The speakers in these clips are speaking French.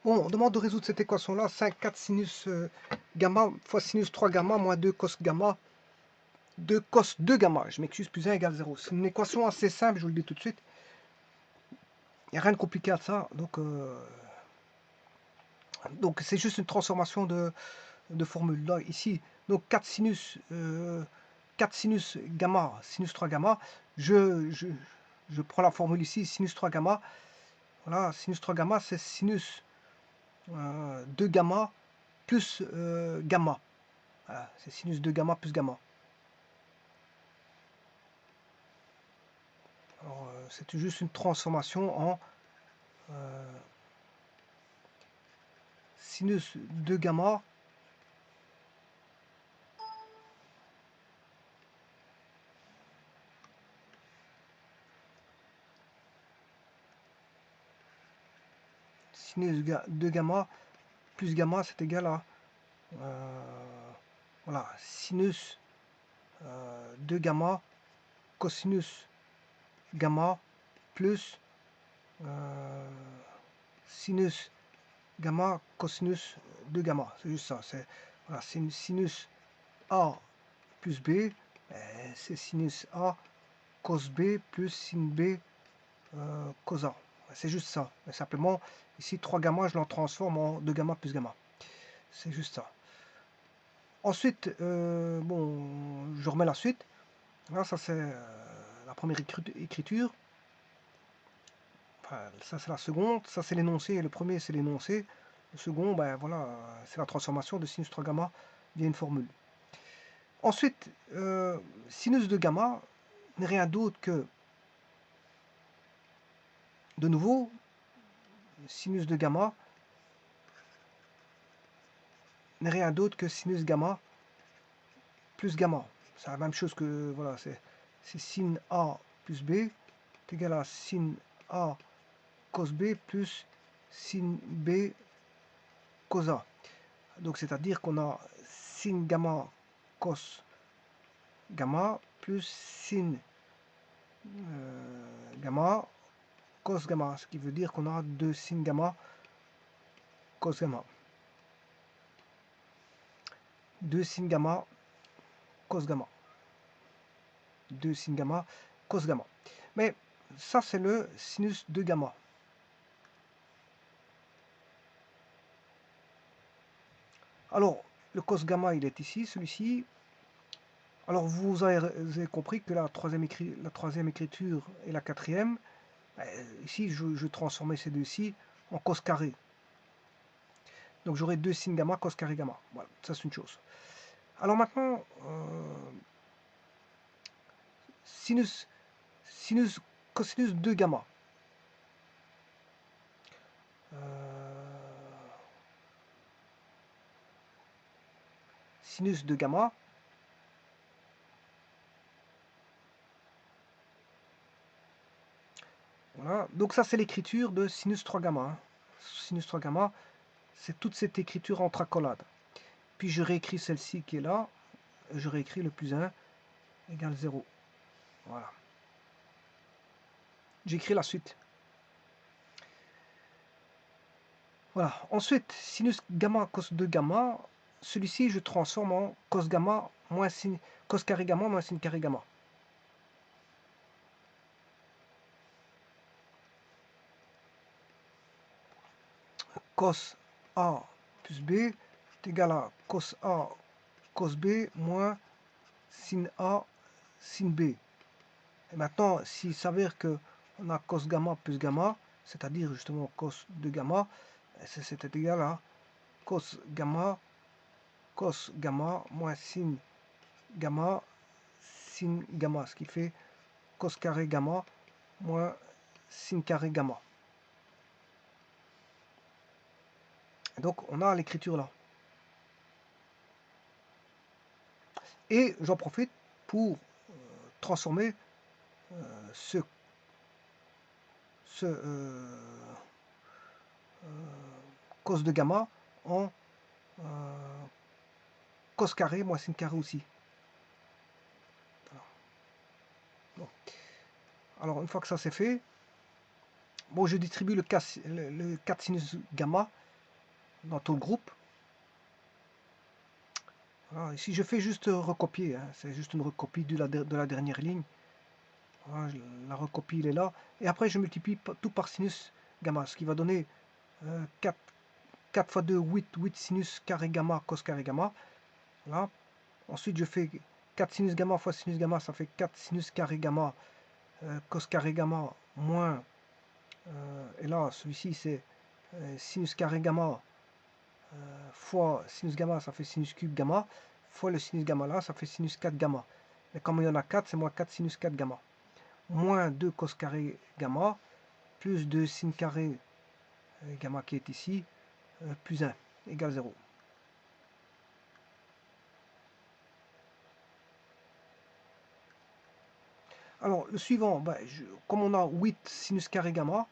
Bon, on demande de résoudre cette équation-là. 5, 4 sinus gamma fois sinus 3 gamma moins 2 cos gamma. 2 cos 2 gamma, je m'excuse, plus 1 égale 0. C'est une équation assez simple, je vous le dis tout de suite. Il n'y a rien de compliqué à ça. Donc c'est juste une transformation de formule. Là, ici, donc 4 sinus gamma, sinus 3 gamma. Je prends la formule ici, sinus 3 gamma. Voilà, sinus 3 gamma, c'est sinus 2 gamma plus gamma. Voilà, c'est sinus 2 gamma plus gamma. Alors, c'est juste une transformation en sinus 2 gamma sinus 2 gamma plus gamma, c'est égal à voilà, sinus 2 gamma cosinus gamma plus sinus gamma cosinus de gamma. C'est juste ça. C'est voilà, sinus A plus B, c'est sinus A cos B plus sin B cos A. C'est juste ça. Mais simplement, ici, 3 gamma, je l'en transforme en 2 gamma plus gamma. C'est juste ça. Ensuite, bon, je remets la suite. Là, ça c'est la première écriture. Enfin, ça c'est la seconde. Ça c'est l'énoncé. Le premier c'est l'énoncé. Le second, ben voilà, c'est la transformation de sinus 3 gamma via une formule. Ensuite, sinus de gamma n'est rien d'autre que, de nouveau, sinus de gamma n'est rien d'autre que sinus gamma plus gamma. C'est la même chose que, voilà, c'est sin A plus B est égal à sin A cos B plus sin B cos A. Donc c'est-à-dire qu'on a sin gamma cos gamma plus sin gamma cos gamma, ce qui veut dire qu'on a 2 sin gamma cos gamma. 2 sin gamma cos gamma. 2 sin gamma cos gamma. Mais ça c'est le sinus de gamma. Alors, le cos gamma, il est ici, celui-ci. Alors, vous avez compris que la troisième écriture et la quatrième, ici, je transformais ces deux-ci en cos carré. Donc, j'aurai 2 sin gamma, cos carré gamma. Voilà, ça c'est une chose. Alors maintenant, cosinus de gamma. Sinus de gamma. Voilà. Donc ça c'est l'écriture de sinus 3 gamma. Hein. Sinus 3 gamma, c'est toute cette écriture entre accolades. Puis je réécris celle-ci qui est là. Je réécris le plus 1 égale 0. Voilà. J'écris la suite. Voilà. Ensuite, sinus gamma cos de gamma, celui-ci je transforme en cos gamma moins sin cos carré gamma moins sin carré gamma. Cos A plus B est égal à cos A cos B moins sin A sin B. Et maintenant, s'il s'avère qu'on a cos gamma plus gamma, c'est-à-dire justement cos de gamma, c'est égal à cos gamma moins sin gamma ce qui fait cos carré gamma moins sin carré gamma. Et donc on a l'écriture là. Et j'en profite pour transformer ce cos de gamma en cos carré moins sin carré aussi. Voilà. Bon. Alors une fois que ça c'est fait, bon, je distribue le 4 sinus gamma dans tout le groupe. Voilà, ici je fais juste recopier, hein, c'est juste une recopie de la dernière ligne. Voilà, la recopie il est là. Et après je multiplie tout par sinus gamma, ce qui va donner 4, 4 fois 2, 8, 8 sinus carré gamma, cos carré gamma. Voilà. Ensuite je fais 4 sinus gamma fois sinus gamma, ça fait 4 sinus carré gamma, cos carré gamma, moins, et là celui-ci c'est sinus carré gamma fois sinus gamma, ça fait sinus cube gamma, fois le sinus gamma là, ça fait sinus 4 gamma. Et comme il y en a 4, c'est moins 4 sinus 4 gamma. Moins 2 cos carré gamma, plus 2 sin carré gamma qui est ici, plus 1, égale 0. Alors, le suivant, ben, comme on a 8 sinus carré gamma,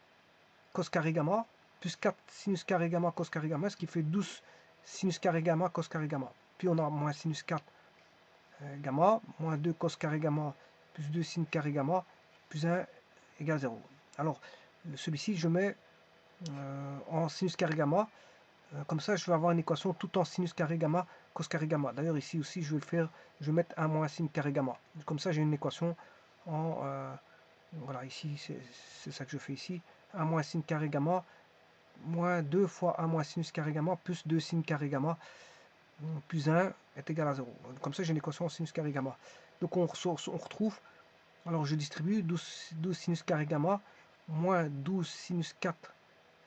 cos carré gamma, plus 4 sinus carré gamma, cos carré gamma, ce qui fait 12 sinus carré gamma, cos carré gamma. Puis on a moins sinus 4 gamma, moins 2 cos carré gamma, plus 2 sin carré gamma, plus 1 égale 0. Alors, celui-ci, je mets en sinus carré gamma. Comme ça, je vais avoir une équation tout en sinus carré gamma, cos carré gamma. D'ailleurs, ici aussi, je vais le faire, je vais mettre 1 moins sin carré gamma. Comme ça, j'ai une équation en... voilà, ici, c'est ça que je fais ici. 1 moins sin carré gamma, moins 2 fois 1 moins sinus carré gamma, plus 2 sin carré gamma, plus 1 est égal à 0. Comme ça, j'ai une équation en sinus carré gamma. Donc, on retrouve, alors je distribue 12 sinus carré gamma, moins 12 sinus 4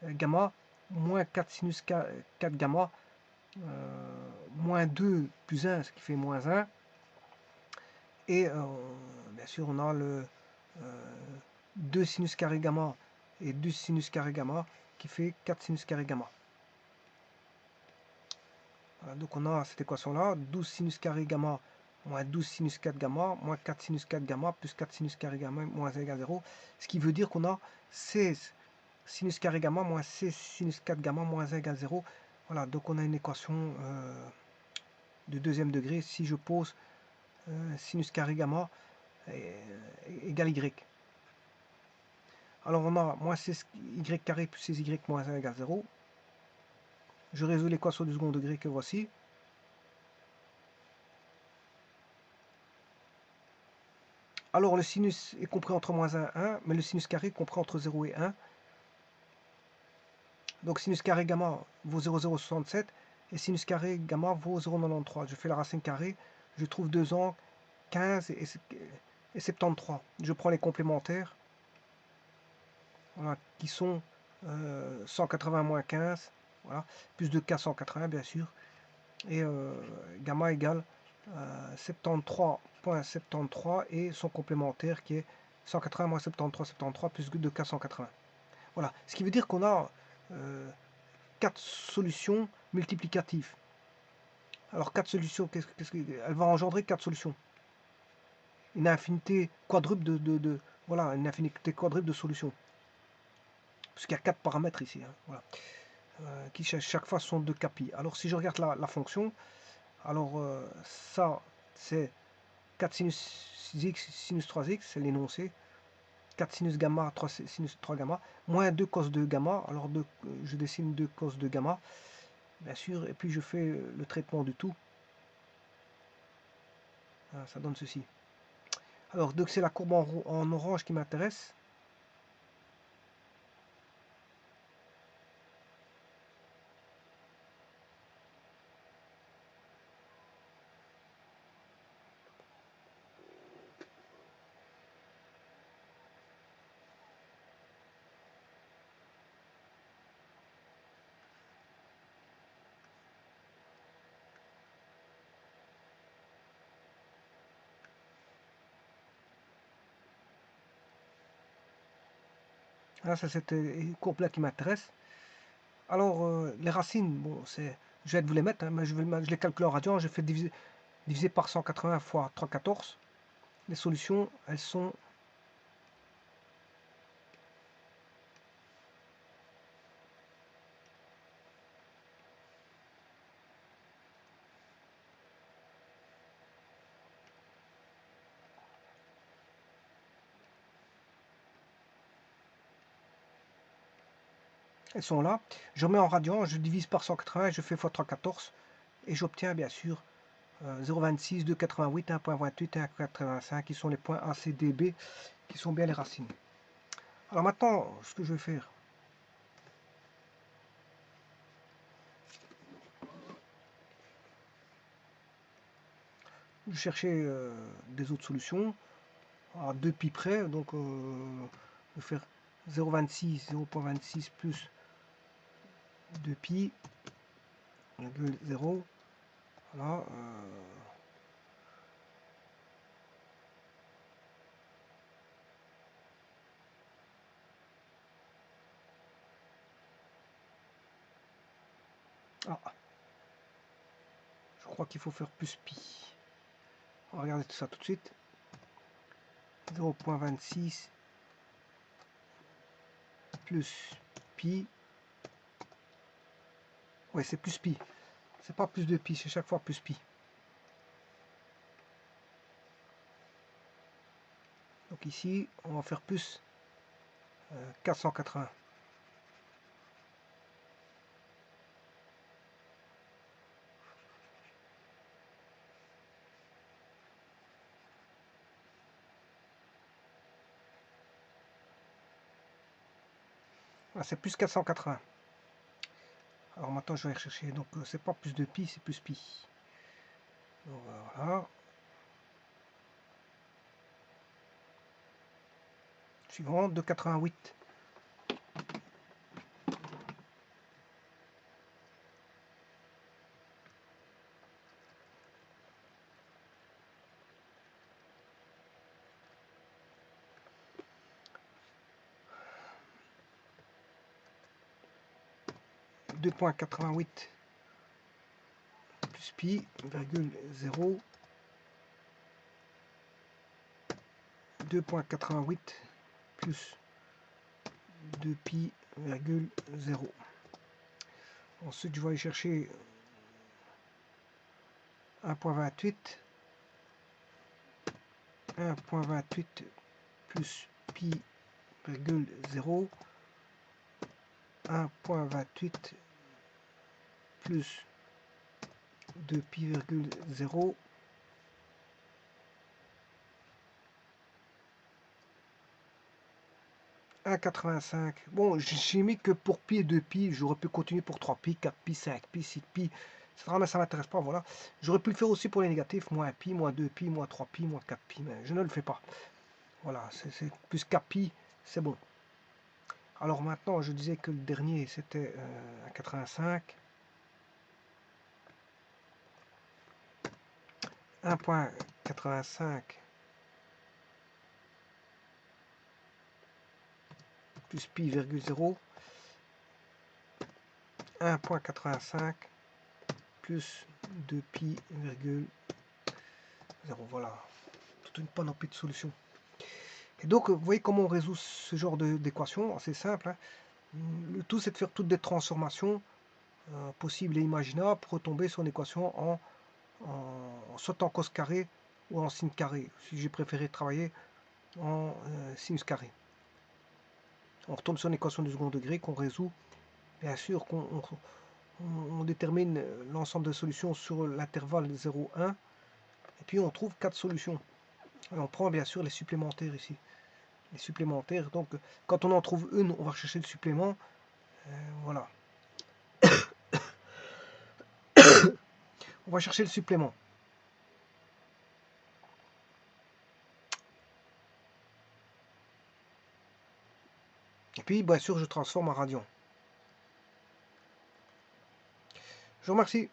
gamma, moins 4 sinus 4 gamma, moins 2 plus 1, ce qui fait moins 1. Et bien sûr, on a le 2 sinus carré gamma et 2 sinus carré gamma qui fait 4 sinus carré gamma. Voilà, donc on a cette équation-là, 12 sinus carré gamma moins 12 sinus 4 gamma, moins 4 sinus 4 gamma, plus 4 sinus carré gamma, moins 1 égale 0. Ce qui veut dire qu'on a 16 sinus carré gamma moins 16 sinus 4 gamma moins 1 égale 0. Voilà, donc on a une équation de deuxième degré si je pose sinus carré gamma égale y. Alors on a moins 16y carré plus 16y moins 1 égale 0. Je résous l'équation du second degré que voici. Alors le sinus est compris entre moins 1 et 1, mais le sinus carré est compris entre 0 et 1. Donc sinus carré gamma vaut 0,067 et sinus carré gamma vaut 0,93. Je fais la racine carrée, je trouve deux angles, 15 et 73. Je prends les complémentaires, voilà, qui sont 180 moins 15, voilà, plus de k 180 bien sûr, et gamma égale 73,73 et son complémentaire qui est 180 moins 73 plus de k 180. Voilà, ce qui veut dire qu'on a 4 solutions multiplicatives. Alors 4 solutions, elle va engendrer 4 solutions. Une infinité quadruple voilà, une infinité quadruple de solutions. Puisqu'il y a 4 paramètres ici. Hein, voilà. Qui chaque fois sont 2 capis. Alors si je regarde la fonction, alors ça c'est 4 sinus x, sinus 3x, c'est l'énoncé. 4 sinus gamma, 3 sinus 3 gamma, moins 2 cos de gamma. Alors je dessine 2 cos de gamma, bien sûr, et puis je fais le traitement du tout. Voilà, ça donne ceci. Alors, donc c'est la courbe en orange qui m'intéresse. Là, c'est cette courbe-là qui m'intéresse. Alors, les racines, bon, je vais vous les mettre, hein, mais je les calcule en radians. Je fais diviser par 180 fois 314. Les solutions, elles sont elles sont là. Je remets en radians, je divise par 180, je fais x 314 et j'obtiens bien sûr 0,26, 2,88, 1,28 et 1,85 qui sont les points A, C, D, B qui sont bien les racines. Alors maintenant, ce que je vais faire, je vais chercher des autres solutions à 2 pi près, donc je vais faire 0,26, 0,26 plus 2 pi, 0, voilà, je crois qu'il faut faire plus pi. On va regarder tout ça tout de suite. 0,26 plus pi. Ouais, c'est plus pi. C'est pas plus de pi, c'est chaque fois plus pi. Donc ici, on va faire plus 480. Voilà, c'est plus 480. Alors maintenant, je vais rechercher. Donc, c'est pas plus de pi, c'est plus pi. Donc, voilà. Suivant, 2,88. « 2,88 plus pi, virgule 0, 2,88 plus 2 pi, virgule 0. Ensuite, je vais aller chercher 1,28, 1,28 plus pi, virgule 0, 1,28 plus 2 pi, virgule 0, 1,85. Bon, j'ai mis que pour pi et 2 pi, j'aurais pu continuer pour 3 pi, 4 pi, 5 pi, 6 pi, etc. Mais ça m'intéresse pas, voilà. J'aurais pu le faire aussi pour les négatifs, moins 1 pi, moins 2 pi, moins 3 pi, moins 4 pi, mais je ne le fais pas. Voilà, c'est plus 4 pi, c'est bon. Alors maintenant, je disais que le dernier, c'était 1,85. 1,85 plus pi, virgule 0. 1,85 plus 2 pi, virgule 0. Voilà, toute une panoplie de solutions. Et donc, vous voyez comment on résout ce genre d'équation, assez simple. Hein. Le tout, c'est de faire toutes des transformations possibles et imaginables pour retomber sur une équation soit en cos carré ou en sin carré. Si j'ai préféré travailler en sinus carré. On retombe sur une équation du second degré qu'on résout. Bien sûr qu'on détermine l'ensemble de solutions sur l'intervalle 0,1 et puis on trouve 4 solutions. Et on prend bien sûr les supplémentaires ici. Les supplémentaires, donc quand on en trouve une, on va chercher le supplément. Voilà. On va chercher le supplément. Et puis, bien sûr, je transforme en radian. Je vous remercie.